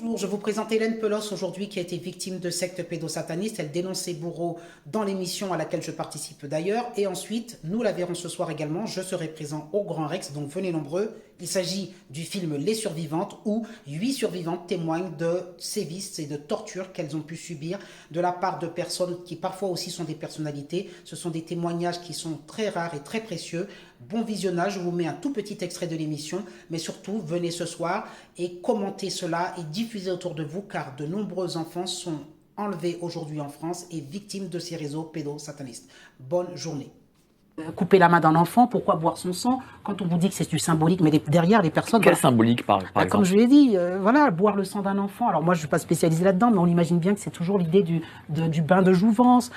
Bonjour, je vous présente Hélène Pelos aujourd'hui qui a été victime de secte pédosataniste. Elle dénonce ses bourreaux dans l'émission à laquelle je participe d'ailleurs. Et ensuite, nous la verrons ce soir également. Je serai présent au Grand Rex, donc venez nombreux. Il s'agit du film Les Survivantes où 8 survivantes témoignent de sévices et de tortures qu'elles ont pu subir de la part de personnes qui parfois aussi sont des personnalités. Ce sont des témoignages qui sont très rares et très précieux. Bon visionnage, je vous mets un tout petit extrait de l'émission, mais surtout venez ce soir et commentez cela et diffusez autour de vous car de nombreux enfants sont enlevés aujourd'hui en France et victimes de ces réseaux pédosatanistes. Bonne journée. Couper la main d'un enfant, pourquoi boire son sang? Quand on vous dit que c'est du symbolique, mais derrière les personnes... Quel symbolique par exemple? Comme je l'ai dit, voilà, boire le sang d'un enfant. Alors moi, je ne suis pas spécialisée là-dedans, mais on imagine bien que c'est toujours l'idée du bain de jouvence,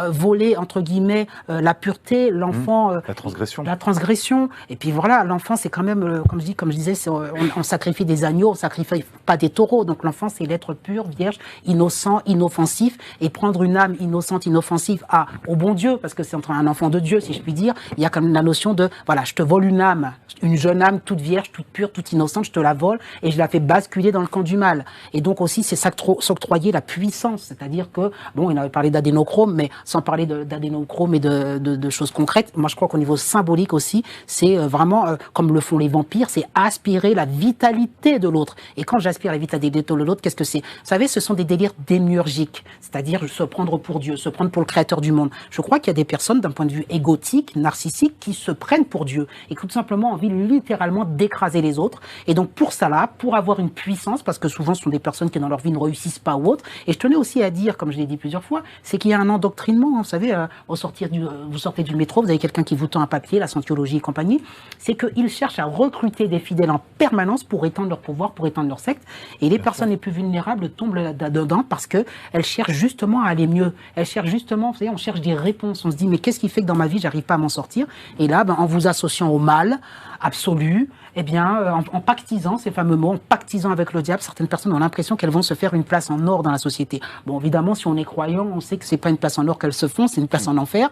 voler, entre guillemets, la pureté, l'enfant... la transgression. La transgression. Et puis voilà, l'enfant, c'est quand même, comme je disais, on sacrifie des agneaux, on ne sacrifie pas des taureaux. Donc l'enfant, c'est l'être pur, vierge, innocent, inoffensif. Et prendre une âme innocente, inoffensive au bon Dieu, parce que c'est entre un enfant de Dieu, si je puis dire, il y a quand même la notion de, voilà, je te vole une âme, une jeune âme toute vierge, toute pure, toute innocente, je te la vole et je la fais basculer dans le camp du mal. Et donc aussi, c'est s'octroyer la puissance, c'est-à-dire que, bon, il avait parlé d'adénochrome, mais sans parler d'adénochrome et de choses concrètes, moi je crois qu'au niveau symbolique aussi, c'est vraiment, comme le font les vampires, c'est aspirer la vitalité de l'autre. Et quand j'aspire la vitalité de l'autre, qu'est-ce que c'est? Vous savez, ce sont des délires démiurgiques, c'est-à-dire se prendre pour Dieu, se prendre pour le créateur du monde. Je crois qu'il y a des personnes, d'un point de vue égotique, narcissiques, qui se prennent pour Dieu et qui ont tout simplement envie littéralement d'écraser les autres. Et donc pour ça là, pour avoir une puissance, parce que souvent ce sont des personnes qui dans leur vie ne réussissent pas ou autre. Et je tenais aussi à dire, comme je l'ai dit plusieurs fois, c'est qu'il y a un endoctrinement. Vous savez, vous sortez du métro, vous avez quelqu'un qui vous tend un papier, la scientologie et compagnie. C'est qu'ils cherchent à recruter des fidèles en permanence pour étendre leur pouvoir, pour étendre leur secte. Et les personnes les plus vulnérables tombent là-dedans parce que elles cherchent justement à aller mieux. Elles cherchent justement, vous savez, on cherche des réponses. On se dit, mais qu'est-ce qui fait que dans ma vie, j'arrive pas à m'en sortir? Et là, en vous associant au mal absolu, eh bien, en pactisant ces fameux mots, en pactisant avec le diable, certaines personnes ont l'impression qu'elles vont se faire une place en or dans la société. Bon, évidemment, si on est croyant, on sait que c'est pas une place en or qu'elles se font, c'est une place en enfer.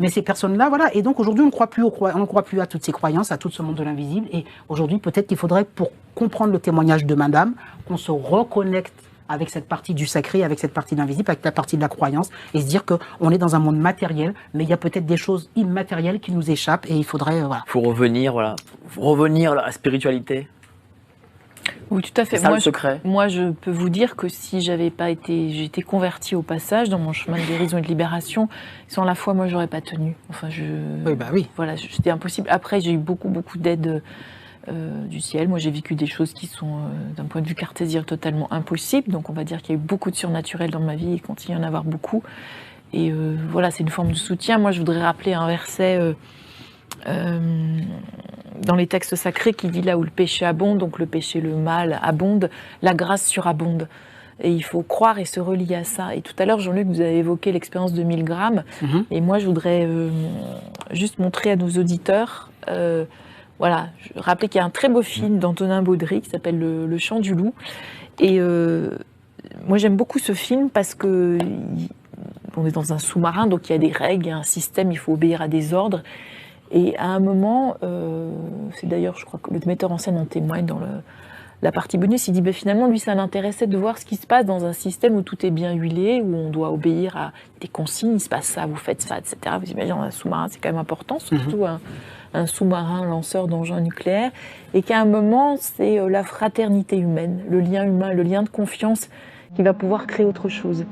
Mais ces personnes-là, voilà. Et donc aujourd'hui, on ne croit plus à toutes ces croyances, à tout ce monde de l'invisible. Et aujourd'hui, peut-être qu'il faudrait, pour comprendre le témoignage de Madame, qu'on se reconnecte avec cette partie du sacré, avec cette partie de l'invisible, avec la partie de la croyance, et se dire qu'on est dans un monde matériel, mais il y a peut-être des choses immatérielles qui nous échappent, et il faudrait... voilà. Faut revenir, voilà. Faut revenir à la spiritualité. Oui, tout à fait. C'est ça le secret. Moi, je peux vous dire que si j'avais pas été... J'ai été convertie au passage dans mon chemin de guérison et de libération, sans la foi, moi, j'aurais pas tenu. Enfin, Oui, bah oui. Voilà, c'était impossible. Après, j'ai eu beaucoup d'aide... du ciel. Moi, j'ai vécu des choses qui sont, d'un point de vue cartésien, totalement impossibles. Donc, on va dire qu'il y a eu beaucoup de surnaturel dans ma vie et il continue à en avoir beaucoup. Et voilà, c'est une forme de soutien. Moi, je voudrais rappeler un verset dans les textes sacrés qui dit là où le péché abonde, donc le péché, le mal abonde, la grâce surabonde. Et il faut croire et se relier à ça. Et tout à l'heure, Jean-Luc, vous avez évoqué l'expérience de 1000 grammes. Et moi, je voudrais juste montrer à nos auditeurs... voilà, je rappelais qu'il y a un très beau film d'Antonin Baudry qui s'appelle Le Chant du loup. Et moi, j'aime beaucoup ce film parce que on est dans un sous-marin, donc il y a des règles, il y a un système, il faut obéir à des ordres. Et à un moment, c'est d'ailleurs, je crois que le metteur en scène en témoigne dans la partie bonus, il dit finalement, lui, ça l'intéressait de voir ce qui se passe dans un système où tout est bien huilé, où on doit obéir à des consignes, il se passe ça, vous faites ça, etc. Vous imaginez, dans un sous-marin, c'est quand même important, surtout un sous-marin lanceur d'engins nucléaires, et qu'à un moment, c'est la fraternité humaine, le lien humain, le lien de confiance qui va pouvoir créer autre chose.